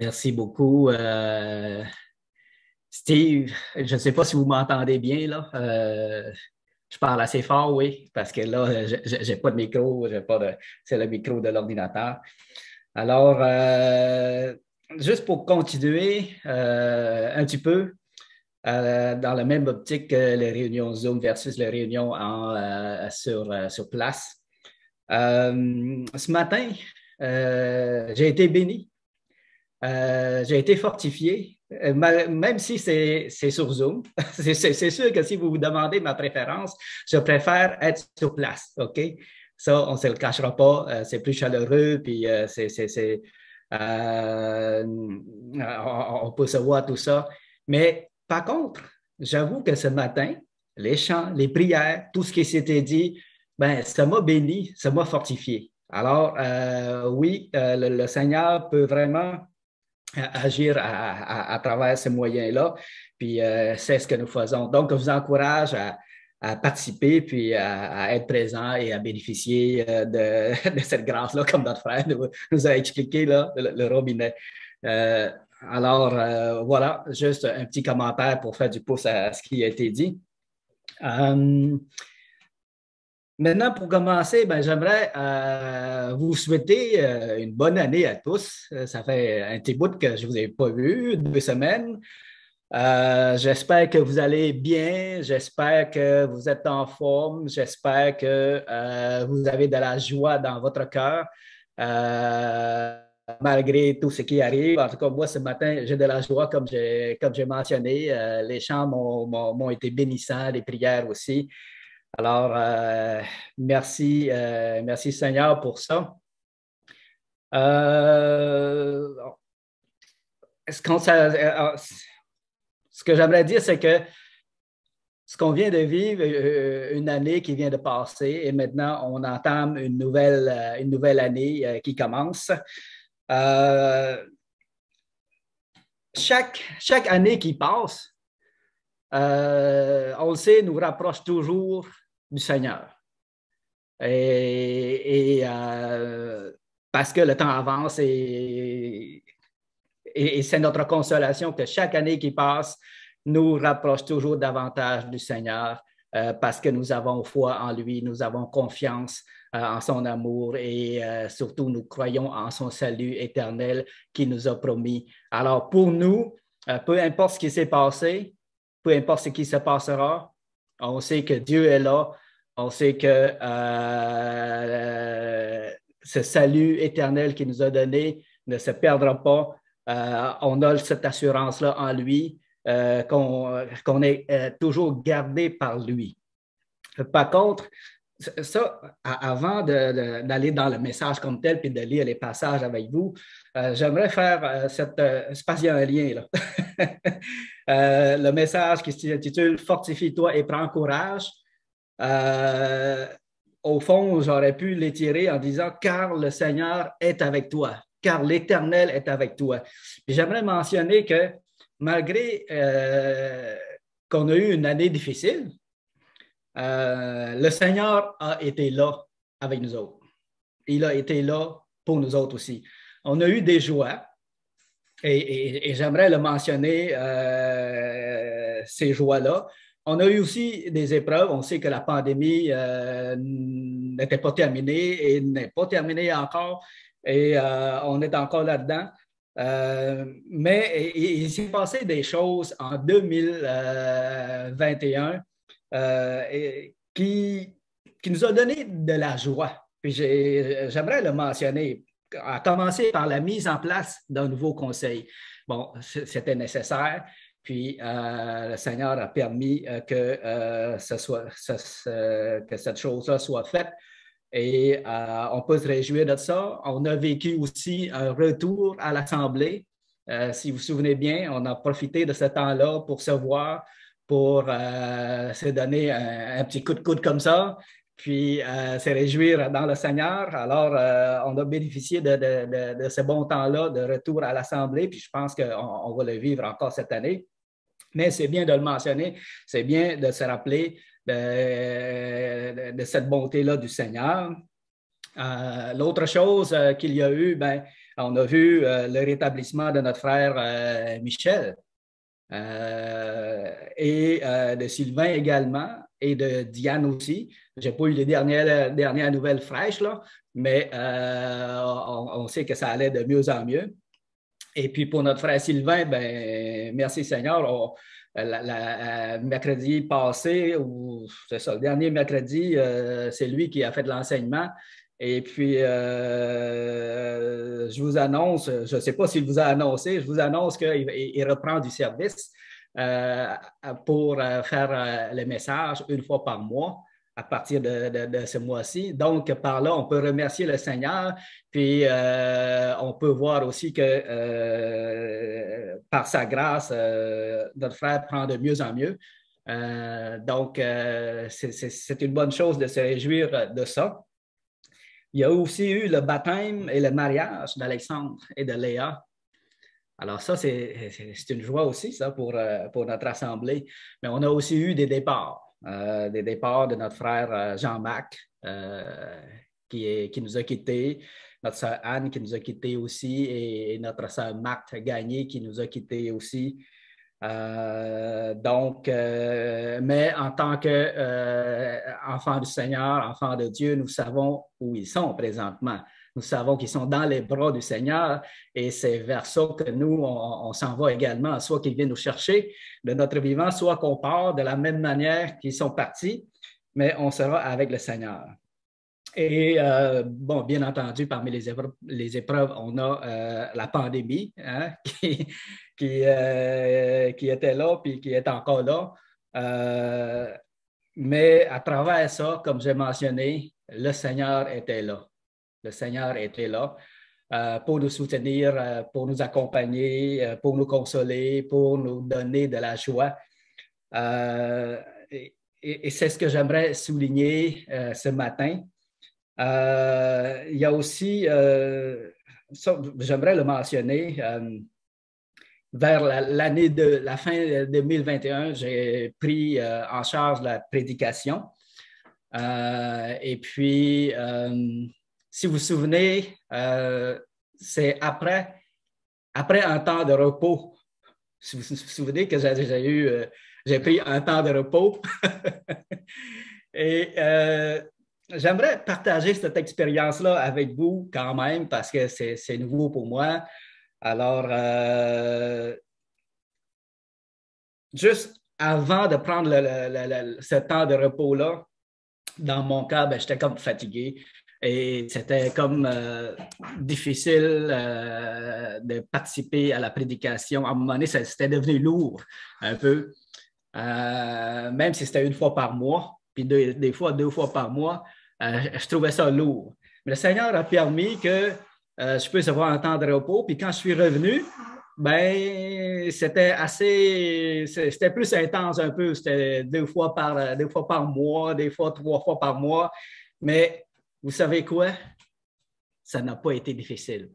Merci beaucoup, Steve. Je ne sais pas si vous m'entendez bien, là. Je parle assez fort, oui, parce que là, je n'ai pas de micro, j'ai pas de, c'est le micro de l'ordinateur. Alors, juste pour continuer un petit peu, dans la même optique que les réunions Zoom versus les réunions sur place. Ce matin, j'ai été béni. J'ai été fortifié, même si c'est sur Zoom. C'est sûr que si vous vous demandez ma préférence, je préfère être sur place, OK? Ça, on ne se le cachera pas. C'est plus chaleureux, puis on peut se voir tout ça. Mais par contre, j'avoue que ce matin, les chants, les prières, tout ce qui s'était dit, ben, ça m'a béni, ça m'a fortifié. Alors, oui, le Seigneur peut vraiment agir à travers ces moyens-là. Puis c'est ce que nous faisons. Donc, je vous encourage à participer, puis à être présent et à bénéficier de cette grâce-là, comme notre frère nous a expliqué là, le robinet. Euh, voilà, juste un petit commentaire pour faire du pouce à ce qui a été dit. Euh, Maintenant, pour commencer, ben, j'aimerais vous souhaiter une bonne année à tous. Ça fait un petit bout que je ne vous ai pas vu, 2 semaines. J'espère que vous allez bien, j'espère que vous êtes en forme, j'espère que vous avez de la joie dans votre cœur, malgré tout ce qui arrive. En tout cas, moi, ce matin, j'ai de la joie, comme j'ai mentionné. Les chants m'ont été bénissants, les prières aussi. Alors, merci Seigneur pour ça. Euh, ce que j'aimerais dire, c'est que ce qu'on vient de vivre, une année qui vient de passer, et maintenant on entame une nouvelle année qui commence. Euh, chaque année qui passe, on le sait, nous rapproche toujours du Seigneur. Parce que le temps avance et c'est notre consolation que chaque année qui passe nous rapproche toujours davantage du Seigneur parce que nous avons foi en lui, nous avons confiance en son amour et surtout nous croyons en son salut éternel qu'il nous a promis. Alors pour nous, peu importe ce qui s'est passé, peu importe ce qui se passera, on sait que Dieu est là. On sait que ce salut éternel qu'il nous a donné ne se perdra pas. On a cette assurance-là en lui, qu'on est toujours gardé par lui. Par contre, ça, avant d'aller dans le message comme tel puis de lire les passages avec vous, j'aimerais faire c'est parce qu'il y a un lien là. Le message qui s'intitule Fortifie-toi et prends courage. Euh, Au fond, j'aurais pu l'étirer en disant car le Seigneur est avec toi, car l'Éternel est avec toi. Puis j'aimerais mentionner que malgré qu'on a eu une année difficile, le Seigneur a été là avec nous autres. Il a été là pour nous autres aussi. On a eu des joies et j'aimerais le mentionner, ces joies-là. On a eu aussi des épreuves. On sait que la pandémie n'était pas terminée et n'est pas terminée encore. Et on est encore là-dedans. Mais il s'est passé des choses en 2021 qui nous a donné de la joie. Puis j'aimerais le mentionner, à commencer par la mise en place d'un nouveau conseil. Bon, c'était nécessaire. Puis le Seigneur a permis que cette chose-là soit faite. Et on peut se réjouir de ça. On a vécu aussi un retour à l'Assemblée. Si vous vous souvenez bien, on a profité de ce temps-là pour se voir, pour se donner un petit coup de coude comme ça, puis se réjouir dans le Seigneur. Alors, on a bénéficié de ce bon temps-là de retour à l'Assemblée, puis je pense qu'on va le vivre encore cette année. Mais c'est bien de le mentionner, c'est bien de se rappeler de cette bonté-là du Seigneur. L'autre chose qu'il y a eu, ben, On a vu le rétablissement de notre frère Michel et de Sylvain également et de Diane aussi. Je n'ai pas eu les dernières nouvelles fraîches, là, mais on sait que ça allait de mieux en mieux. Et puis pour notre frère Sylvain, ben, merci Seigneur, mercredi passé, ou c'est ça, le dernier mercredi, c'est lui qui a fait de l'enseignement. Et puis, je vous annonce, je ne sais pas s'il vous a annoncé, je vous annonce qu'il reprend du service euh, pour faire les messages une fois par mois à partir de ce mois-ci. Donc, par là, on peut remercier le Seigneur, puis on peut voir aussi que par sa grâce, notre frère prend de mieux en mieux. Donc, c'est une bonne chose de se réjouir de ça. Il y a aussi eu le baptême et le mariage d'Alexandre et de Léa. Alors ça, c'est une joie aussi, ça, pour notre assemblée. Mais on a aussi eu des départs de notre frère Jean-Marc qui nous a quittés, notre sœur Anne qui nous a quittés aussi et notre sœur Marthe Gagné qui nous a quittés aussi. Mais en tant qu'enfants du Seigneur, enfants de Dieu, nous savons où ils sont présentement. Nous savons qu'ils sont dans les bras du Seigneur et c'est vers ça que nous, on s'en va également, soit qu'ils viennent nous chercher de notre vivant, soit qu'on part de la même manière qu'ils sont partis, mais on sera avec le Seigneur. Et bon, bien entendu, parmi les épreuves on a la pandémie hein, qui était là puis qui est encore là. Mais à travers ça, comme j'ai mentionné, le Seigneur était là. Le Seigneur était là pour nous soutenir, pour nous accompagner, pour nous consoler, pour nous donner de la joie. Et c'est ce que j'aimerais souligner ce matin. Il y a aussi, j'aimerais le mentionner, vers la fin 2021, j'ai pris en charge la prédication. Et puis, si vous vous souvenez, c'est après un temps de repos. Si vous vous souvenez que j'ai pris un temps de repos. Et j'aimerais partager cette expérience-là avec vous quand même parce que c'est nouveau pour moi. Alors, juste avant de prendre ce temps de repos-là, dans mon cas, ben, j'étais comme fatigué et c'était comme difficile de participer à la prédication. À un moment donné, c'était devenu lourd un peu, même si c'était une fois par mois, puis des fois 2 fois par mois, je trouvais ça lourd. Mais le Seigneur a permis que je puisse avoir un temps de repos, puis quand je suis revenu, ben, c'était plus intense un peu. C'était 2 fois par mois, des fois 3 fois par mois. Mais vous savez quoi? Ça n'a pas été difficile.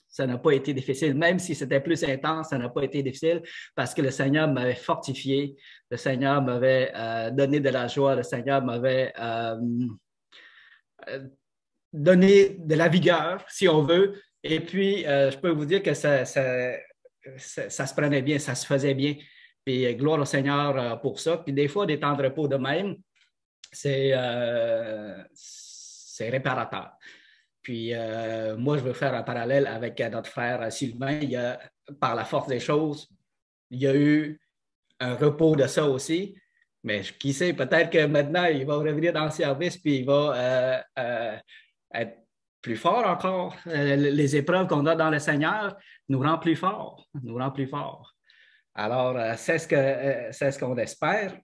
Ça n'a pas été difficile. Même si c'était plus intense, ça n'a pas été difficile parce que le Seigneur m'avait fortifié. Le Seigneur m'avait donné de la joie. Le Seigneur m'avait donné de la vigueur, si on veut. Et puis, je peux vous dire que ça se prenait bien, ça se faisait bien. Puis, gloire au Seigneur pour ça. Puis, des fois, des temps de repos de même, c'est réparateur. Puis, moi, je veux faire un parallèle avec notre frère Sylvain. Par la force des choses, il y a eu un repos de ça aussi. Mais qui sait, peut-être que maintenant, il va revenir dans le service puis il va être plus fort encore. Les épreuves qu'on a dans le Seigneur nous rendent plus forts, nous rendent plus forts. Alors, c'est ce qu'on espère.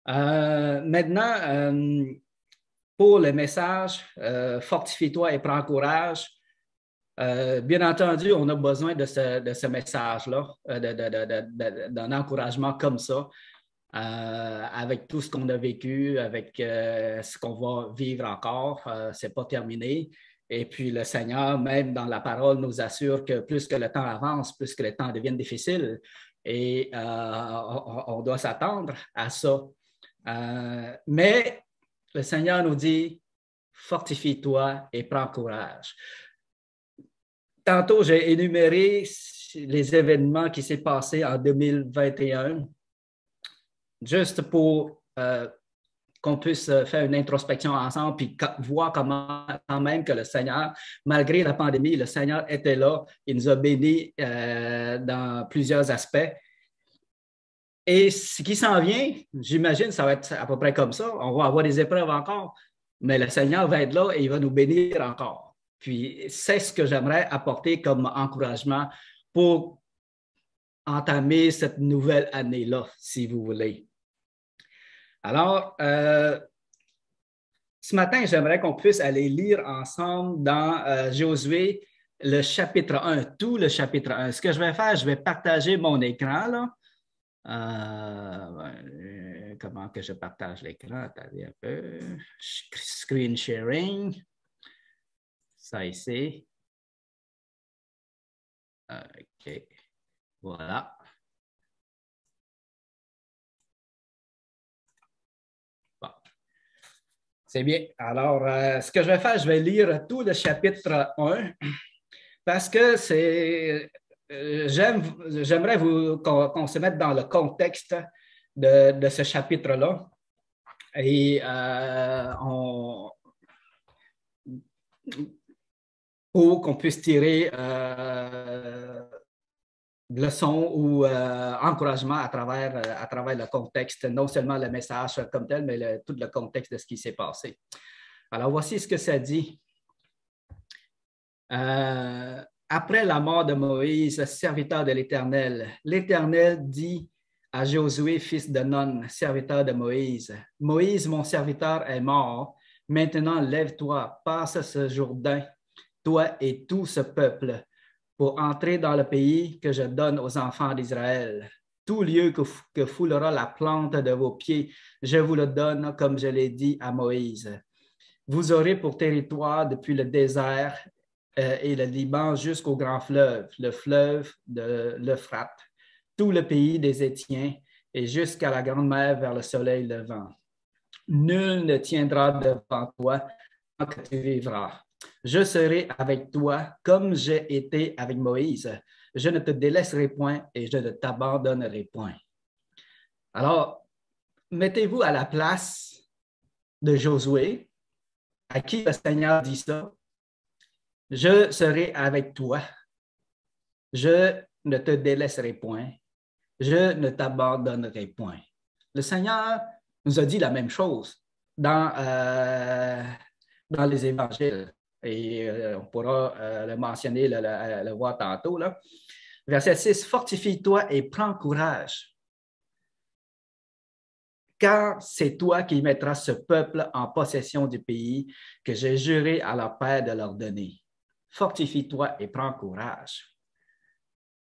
Maintenant, pour le message, fortifie-toi et prends courage. Bien entendu, on a besoin de ce message-là, d'un encouragement comme ça, avec tout ce qu'on a vécu, avec ce qu'on va vivre encore. Ce n'est pas terminé. Et puis le Seigneur, même dans la parole, nous assure que plus que le temps avance, plus que le temps devient difficile. Et on doit s'attendre à ça. Mais le Seigneur nous dit, fortifie-toi et prends courage. Tantôt, j'ai énuméré les événements qui s'est passé en 2021, juste pour qu'on puisse faire une introspection ensemble puis voir comment, quand même, que le Seigneur, malgré la pandémie, le Seigneur était là. Il nous a bénis dans plusieurs aspects. Et ce qui s'en vient, j'imagine, ça va être à peu près comme ça. On va avoir des épreuves encore, mais le Seigneur va être là et il va nous bénir encore. Puis, c'est ce que j'aimerais apporter comme encouragement pour entamer cette nouvelle année-là, si vous voulez. Alors, ce matin, j'aimerais qu'on puisse aller lire ensemble dans Josué le chapitre 1, tout le chapitre 1. Ce que je vais faire, je vais partager mon écran, là. Comment que je partage l'écran? Attendez un peu. Screen sharing. Ça ici. OK. Voilà. Bon. C'est bien. Alors, ce que je vais faire, je vais lire tout le chapitre 1 parce que c'est j'aimerais qu'on se mette dans le contexte de ce chapitre-là. Et pour qu'on puisse tirer leçons ou encouragement à travers le contexte, non seulement le message comme tel, mais tout le contexte de ce qui s'est passé. Alors, voici ce que ça dit. Après la mort de Moïse, serviteur de l'Éternel, l'Éternel dit à Josué, fils de Nun, serviteur de Moïse, « Moïse, mon serviteur, est mort. Maintenant, lève-toi, passe ce Jourdain, toi et tout ce peuple, pour entrer dans le pays que je donne aux enfants d'Israël. Tout lieu que foulera la plante de vos pieds, je vous le donne comme je l'ai dit à Moïse. Vous aurez pour territoire depuis le désert et le Liban jusqu'au grand fleuve, le fleuve de l'Euphrate, tout le pays des Étiens et jusqu'à la grande mer vers le soleil levant. Nul ne tiendra devant toi tant que tu vivras. Je serai avec toi comme j'ai été avec Moïse. Je ne te délaisserai point et je ne t'abandonnerai point. » Alors, mettez-vous à la place de Josué, à qui le Seigneur dit ça. Je serai avec toi. Je ne te délaisserai point. Je ne t'abandonnerai point. Le Seigneur nous a dit la même chose dans les évangiles. Et on pourra le mentionner, le voir tantôt. Là. Verset 6, « Fortifie-toi et prends courage, car c'est toi qui mettras ce peuple en possession du pays que j'ai juré à leur père de leur donner. Fortifie-toi et prends courage. »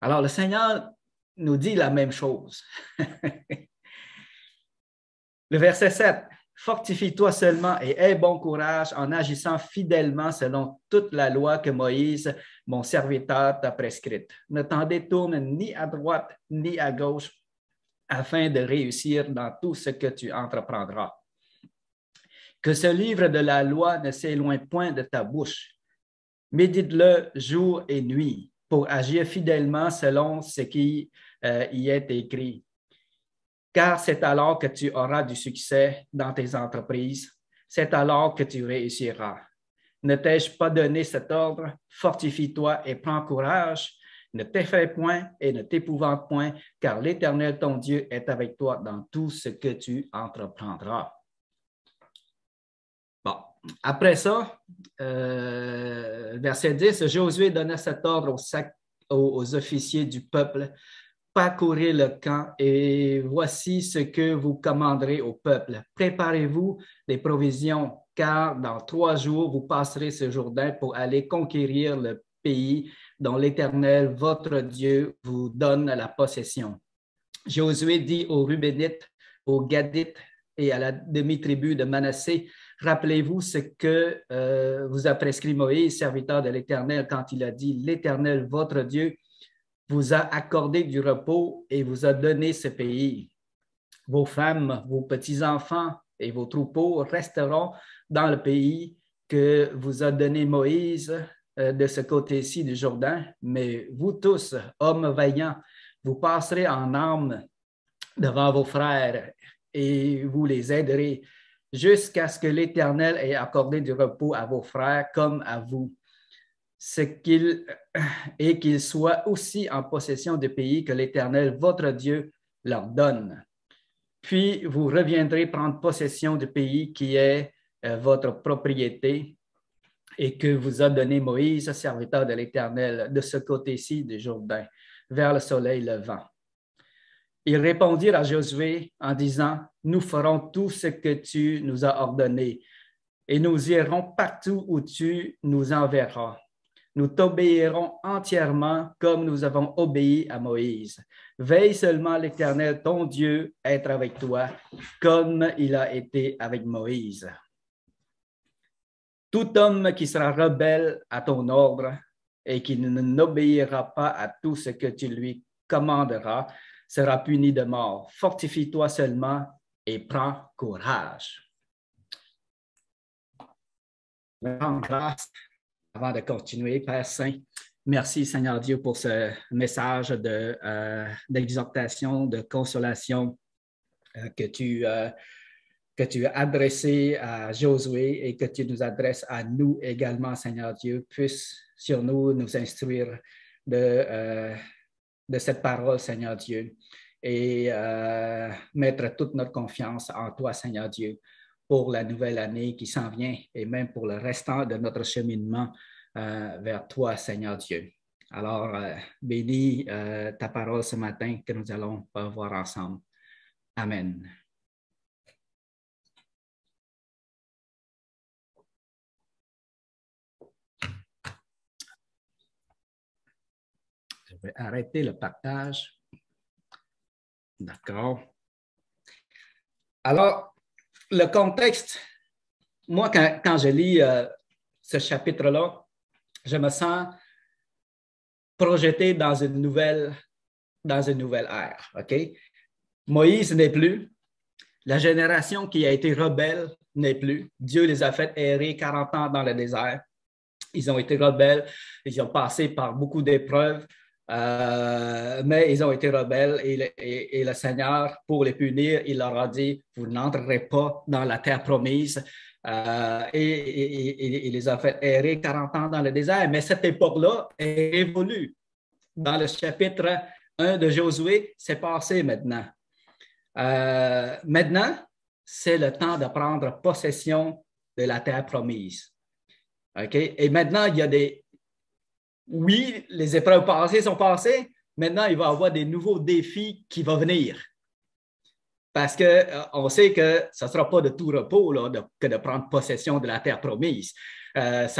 Alors, le Seigneur nous dit la même chose. Le verset 7, « Fortifie-toi seulement et aie bon courage en agissant fidèlement selon toute la loi que Moïse, mon serviteur, t'a prescrite. Ne t'en détourne ni à droite ni à gauche afin de réussir dans tout ce que tu entreprendras. Que ce livre de la loi ne s'éloigne point de ta bouche. Médite-le jour et nuit pour agir fidèlement selon ce qui y est écrit. Car c'est alors que tu auras du succès dans tes entreprises. C'est alors que tu réussiras. Ne t'ai-je pas donné cet ordre? Fortifie-toi et prends courage. Ne t'effraie point et ne t'épouvante point, car l'Éternel, ton Dieu, est avec toi dans tout ce que tu entreprendras. » Bon, après ça, verset 10, Josué donna cet ordre aux officiers du peuple. Parcourez le camp et voici ce que vous commanderez au peuple. Préparez-vous des provisions, car dans 3 jours, vous passerez ce Jourdain pour aller conquérir le pays dont l'Éternel, votre Dieu, vous donne la possession. Josué dit aux Rubénites, aux Gadites et à la demi-tribu de Manassé, rappelez-vous ce que vous a prescrit Moïse, serviteur de l'Éternel, quand il a dit, l'Éternel, votre Dieu, vous a accordé du repos et vous a donné ce pays. Vos femmes, vos petits-enfants et vos troupeaux resteront dans le pays que vous a donné Moïse de ce côté-ci du Jourdain, mais vous tous, hommes vaillants, vous passerez en armes devant vos frères et vous les aiderez jusqu'à ce que l'Éternel ait accordé du repos à vos frères comme à vous, et qu'ils soient aussi en possession du pays que l'Éternel, votre Dieu, leur donne. Puis vous reviendrez prendre possession du pays qui est votre propriété et que vous a donné Moïse, serviteur de l'Éternel, de ce côté-ci du Jourdain, vers le soleil levant. Ils répondirent à Josué en disant, « Nous ferons tout ce que tu nous as ordonné et nous irons partout où tu nous enverras. Nous t'obéirons entièrement comme nous avons obéi à Moïse. Veille seulement l'Éternel, ton Dieu, être avec toi, comme il a été avec Moïse. Tout homme qui sera rebelle à ton ordre et qui n'obéira pas à tout ce que tu lui commanderas, sera puni de mort. Fortifie-toi seulement et prends courage. » Grâce. Avant de continuer, Père Saint, merci Seigneur Dieu pour ce message d'exhortation, de consolation que tu as adressé à Josué et que tu nous adresses à nous également, Seigneur Dieu. Puisse sur nous instruire de cette parole, Seigneur Dieu, et mettre toute notre confiance en toi, Seigneur Dieu, pour la nouvelle année qui s'en vient et même pour le restant de notre cheminement vers toi, Seigneur Dieu. Alors, bénis ta parole ce matin que nous allons voir ensemble. Amen. Je vais arrêter le partage. D'accord. Alors, le contexte, moi, quand je lis ce chapitre-là, je me sens projeté dans une nouvelle ère. Okay? Moïse n'est plus. La génération qui a été rebelle n'est plus. Dieu les a fait errer 40 ans dans le désert. Ils ont été rebelles. Ils ont passé par beaucoup d'épreuves. Mais ils ont été rebelles et le Seigneur, pour les punir, il leur a dit, vous n'entrerez pas dans la terre promise. Et il les a fait errer 40 ans dans le désert. Mais cette époque-là est révolue. Dans le chapitre 1 de Josué, c'est passé maintenant. Maintenant, c'est le temps de prendre possession de la terre promise. Okay? Et maintenant, il y a oui, les épreuves passées sont passées. Maintenant, il va y avoir des nouveaux défis qui vont venir. Parce qu'on sait que ça ne sera pas de tout repos que de prendre possession de la terre promise. Ça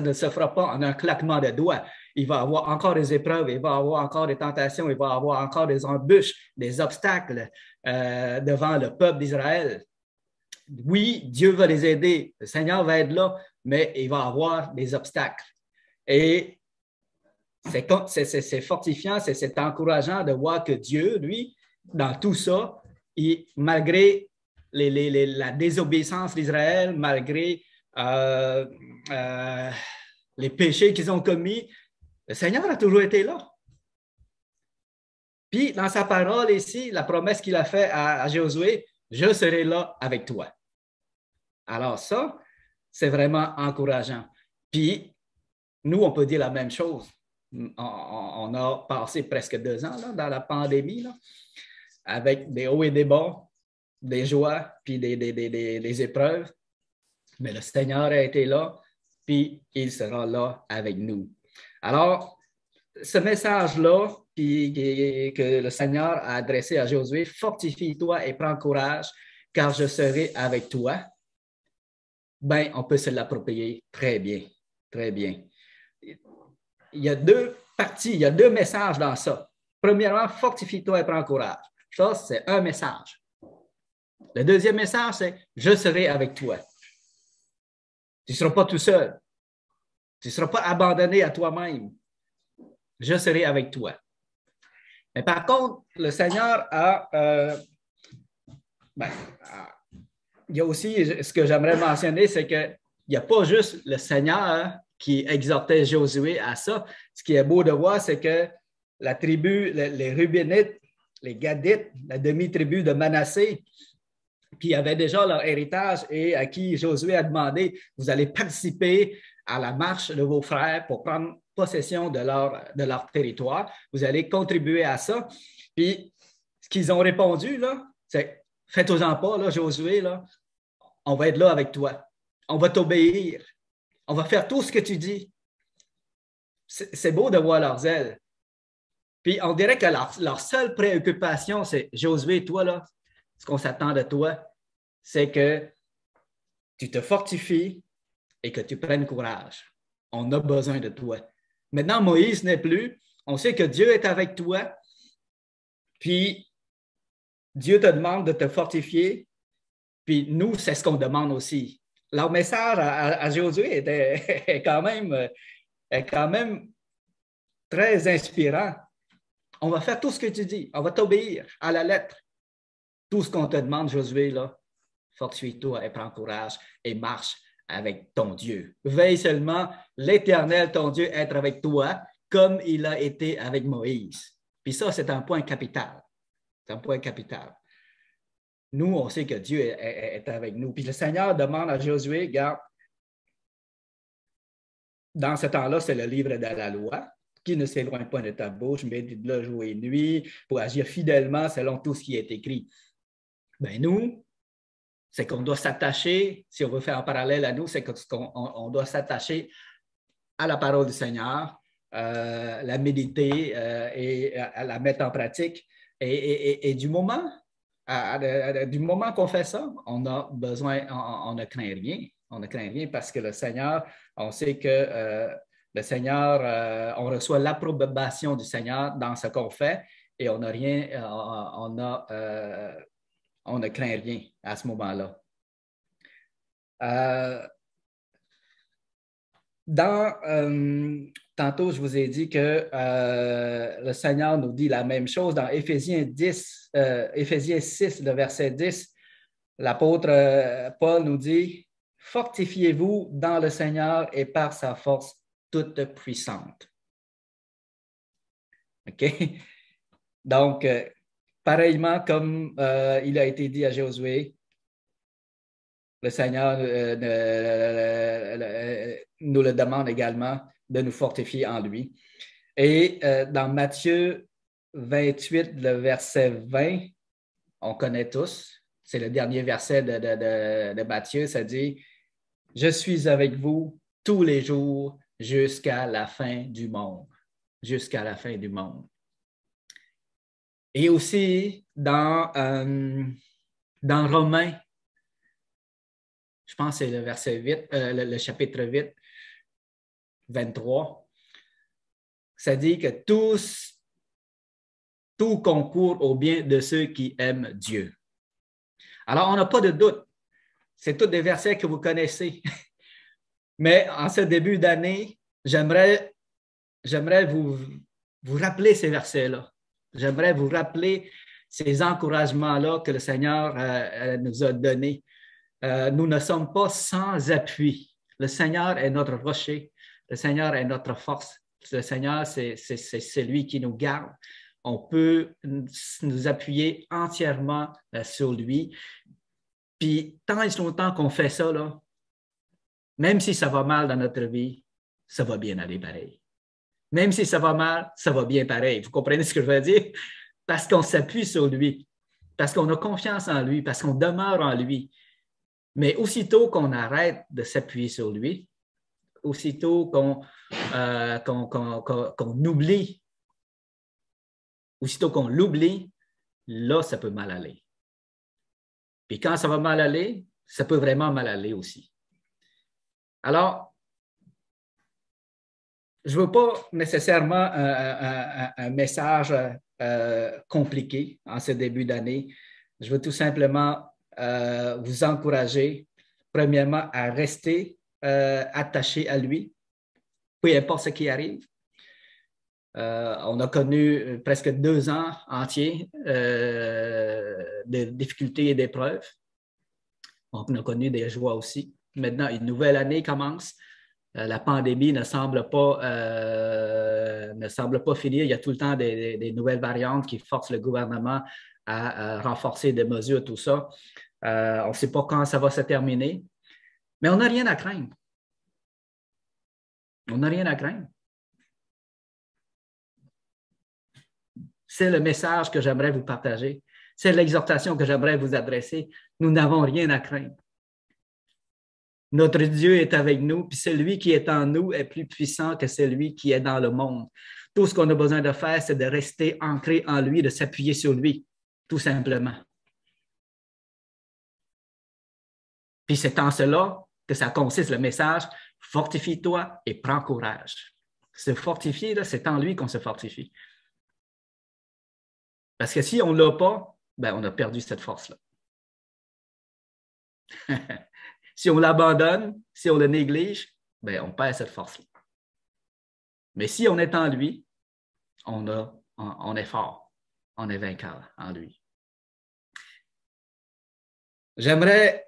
ne se fera pas en un claquement de doigts. Il va y avoir encore des épreuves, il va y avoir encore des tentations, il va y avoir encore des embûches, des obstacles devant le peuple d'Israël. Oui, Dieu va les aider, le Seigneur va être là, mais il va y avoir des obstacles. Et c'est fortifiant, c'est encourageant de voir que Dieu, lui, dans tout ça, malgré la désobéissance d'Israël, malgré les péchés qu'ils ont commis, le Seigneur a toujours été là. Puis, dans sa parole ici, la promesse qu'il a faite à Josué, je serai là avec toi. Alors ça, c'est vraiment encourageant. Puis, nous, on peut dire la même chose. On a passé presque 2 ans là, dans la pandémie, là, avec des hauts et des bas, des joies, puis des épreuves. Mais le Seigneur a été là, puis il sera là avec nous. Alors, ce message-là que le Seigneur a adressé à Josué, « Fortifie-toi et prends courage, car je serai avec toi », bien, on peut se l'approprier très bien, très bien. Il y a 2 parties, il y a 2 messages dans ça. Premièrement, fortifie-toi et prends courage. Ça, c'est un message. Le deuxième message, c'est « Je serai avec toi ». Tu ne seras pas tout seul. Tu ne seras pas abandonné à toi-même. Je serai avec toi. Mais par contre, le Seigneur il y a aussi, ce que j'aimerais mentionner, c'est qu'il n'y a pas juste le Seigneur qui exhortait Josué à ça. Ce qui est beau de voir, c'est que la tribu, les Rubénites, les Gadites, la demi-tribu de Manassé, qui avaient déjà leur héritage et à qui Josué a demandé, vous allez participer à la marche de vos frères pour prendre possession de leur territoire. Vous allez contribuer à ça. Puis, ce qu'ils ont répondu, là, c'est faites-en pas, là, Josué, là, on va être là avec toi. On va t'obéir. On va faire tout ce que tu dis. C'est beau de voir leur zèle. Puis, on dirait que leur seule préoccupation, c'est Josué, toi, là, ce qu'on s'attend de toi, c'est que tu te fortifies et que tu prennes courage. On a besoin de toi. Maintenant, Moïse n'est plus. On sait que Dieu est avec toi. Puis, Dieu te demande de te fortifier. Puis, nous, c'est ce qu'on demande aussi. Leur message à Josué est quand même très inspirant. On va faire tout ce que tu dis. On va t'obéir à la lettre. Tout ce qu'on te demande, Josué, là, fortifie-toi et prends courage et marche avec ton Dieu. Veille seulement, l'Éternel, ton Dieu, être avec toi comme il a été avec Moïse. Puis ça, c'est un point capital. C'est un point capital. Nous, on sait que Dieu est avec nous. Puis le Seigneur demande à Josué, regarde, dans ce temps-là, c'est le livre de la loi, qui ne s'éloigne pas de ta bouche, médite-le jour et nuit, pour agir fidèlement selon tout ce qui est écrit. Ben nous, c'est qu'on doit s'attacher, si on veut faire un parallèle à nous, c'est qu'on doit s'attacher à la parole du Seigneur, la méditer et à la mettre en pratique. Et du moment qu'on fait ça, on a besoin, on ne craint rien. On ne craint rien parce que le Seigneur, on sait que le Seigneur, on reçoit l'approbation du Seigneur dans ce qu'on fait et on n'a rien, on ne craint rien à ce moment-là. Tantôt, je vous ai dit que le Seigneur nous dit la même chose dans Éphésiens 6, le verset 10. L'apôtre Paul nous dit « Fortifiez-vous dans le Seigneur et par sa force toute puissante. » OK? Donc, pareillement comme il a été dit à Josué, le Seigneur nous le demande également de nous fortifier en lui. Et dans Matthieu 28, le verset 20, on connaît tous, c'est le dernier verset de Matthieu, ça dit « Je suis avec vous tous les jours jusqu'à la fin du monde. » Jusqu'à la fin du monde. Et aussi dans Romains, je pense que c'est le verset 8, le chapitre 8, 23, ça dit que tout concourt au bien de ceux qui aiment Dieu. Alors, on n'a pas de doute. C'est tous des versets que vous connaissez. Mais en ce début d'année, j'aimerais vous rappeler ces versets-là. J'aimerais vous rappeler ces encouragements-là que le Seigneur nous a donnés. Nous ne sommes pas sans appui. Le Seigneur est notre rocher. Le Seigneur est notre force. Le Seigneur, c'est celui qui nous garde. On peut nous appuyer entièrement sur lui. Puis, tant et longtemps qu'on fait ça, là, même si ça va mal dans notre vie, ça va bien aller pareil. Même si ça va mal, ça va bien pareil. Vous comprenez ce que je veux dire? Parce qu'on s'appuie sur lui, parce qu'on a confiance en lui, parce qu'on demeure en lui. Mais aussitôt qu'on arrête de s'appuyer sur lui, aussitôt qu'on oublie, aussitôt qu'on l'oublie, là, ça peut mal aller. Puis quand ça va mal aller, ça peut vraiment mal aller aussi. Alors, je ne veux pas nécessairement un message compliqué en ce début d'année. Je veux tout simplement vous encourager, premièrement, à rester attaché à lui, peu importe ce qui arrive. On a connu presque 2 ans entiers de difficultés et d'épreuves. On a connu des joies aussi. Maintenant, une nouvelle année commence. La pandémie ne semble pas finir. Il y a tout le temps des nouvelles variantes qui forcent le gouvernement à renforcer des mesures, tout ça. On ne sait pas quand ça va se terminer, mais on n'a rien à craindre. On n'a rien à craindre. C'est le message que j'aimerais vous partager. C'est l'exhortation que j'aimerais vous adresser. Nous n'avons rien à craindre. Notre Dieu est avec nous, puis celui qui est en nous est plus puissant que celui qui est dans le monde. Tout ce qu'on a besoin de faire, c'est de rester ancré en lui, de s'appuyer sur lui, tout simplement. Puis c'est en cela que ça consiste le message, fortifie-toi et prends courage. Se fortifier, là, c'est en lui qu'on se fortifie. Parce que si on ne l'a pas, ben, on a perdu cette force-là. Si on l'abandonne, si on le néglige, ben, on perd cette force-là. Mais si on est en lui, on est fort, on est vainqueur en lui. J'aimerais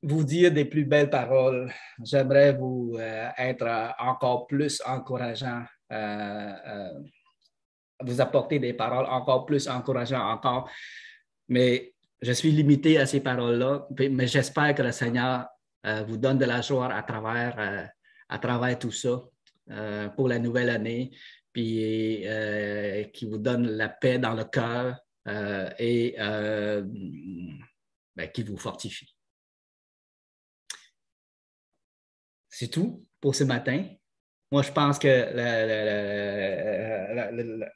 vous dire des plus belles paroles. J'aimerais vous être encore plus encourageant, vous apporter des paroles encore plus encourageantes encore. Mais je suis limité à ces paroles-là, mais j'espère que le Seigneur vous donne de la joie à travers tout ça pour la nouvelle année, puis qui vous donne la paix dans le cœur et qui vous fortifie. C'est tout pour ce matin. Moi, je pense que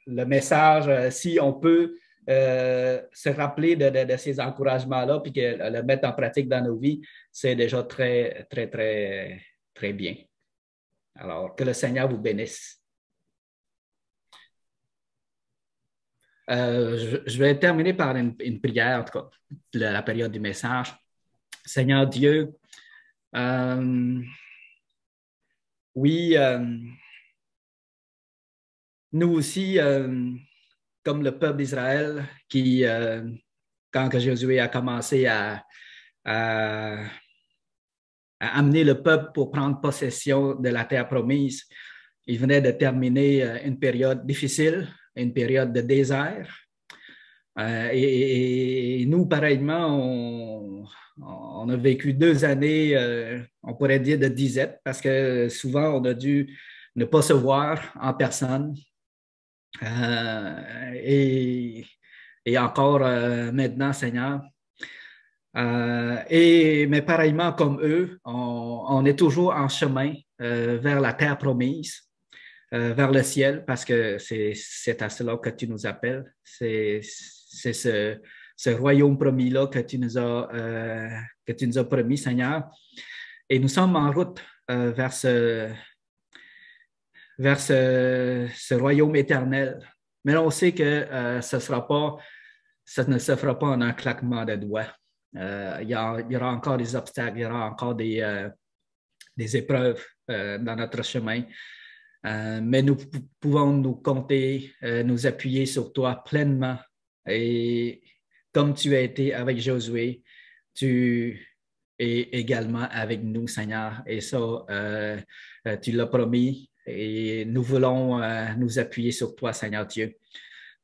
le message, si on peut se rappeler de ces encouragements-là puis le mettre en pratique dans nos vies, c'est déjà très, très, très, très bien. Alors, que le Seigneur vous bénisse. Je vais terminer par une prière, en tout cas, la période du message. Seigneur Dieu, oui, nous aussi, comme le peuple d'Israël, qui, quand que Josué a commencé à amener le peuple pour prendre possession de la terre promise, il venait de terminer une période difficile, une période de désert. Et nous, pareillement, on a vécu 2 années, on pourrait dire de disette, parce que souvent, on a dû ne pas se voir en personne. Et encore maintenant, Seigneur. Mais pareillement comme eux, on est toujours en chemin vers la terre promise, vers le ciel, parce que c'est à cela que tu nous appelles. C'est ce royaume promis-là que tu nous as promis, Seigneur. Et nous sommes en route vers ce royaume éternel. Mais on sait que ça ne se fera pas en un claquement de doigts. Il y aura encore des obstacles, il y aura encore des épreuves dans notre chemin. Mais nous pouvons nous compter, nous appuyer sur toi pleinement. Et comme tu as été avec Josué, tu es également avec nous, Seigneur. Et ça, tu l'as promis. Et nous voulons nous appuyer sur toi, Seigneur Dieu.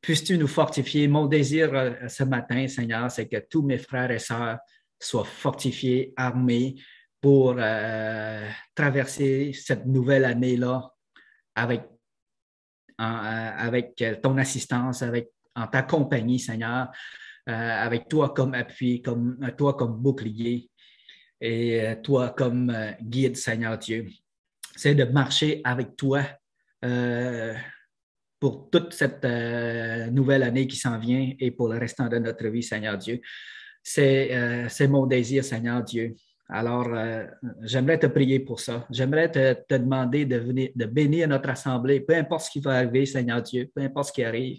Puisses-tu nous fortifier? Mon désir ce matin, Seigneur, c'est que tous mes frères et sœurs soient fortifiés, armés pour traverser cette nouvelle année-là avec ton assistance, en ta compagnie, Seigneur, avec toi comme appui, toi comme bouclier et toi comme guide, Seigneur Dieu. C'est de marcher avec toi pour toute cette nouvelle année qui s'en vient et pour le restant de notre vie, Seigneur Dieu. C'est mon désir, Seigneur Dieu. Alors, j'aimerais te prier pour ça. J'aimerais te demander de bénir notre assemblée, peu importe ce qui va arriver, Seigneur Dieu, peu importe ce qui arrive.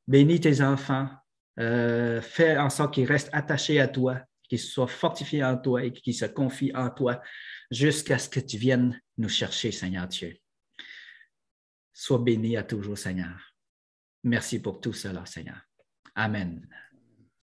Bénis tes enfants. Fais en sorte qu'ils restent attachés à toi, qu'ils soient fortifiés en toi et qu'ils se confient en toi jusqu'à ce que tu viennes nous chercher, Seigneur Dieu. Sois béni à toujours, Seigneur. Merci pour tout cela, Seigneur. Amen.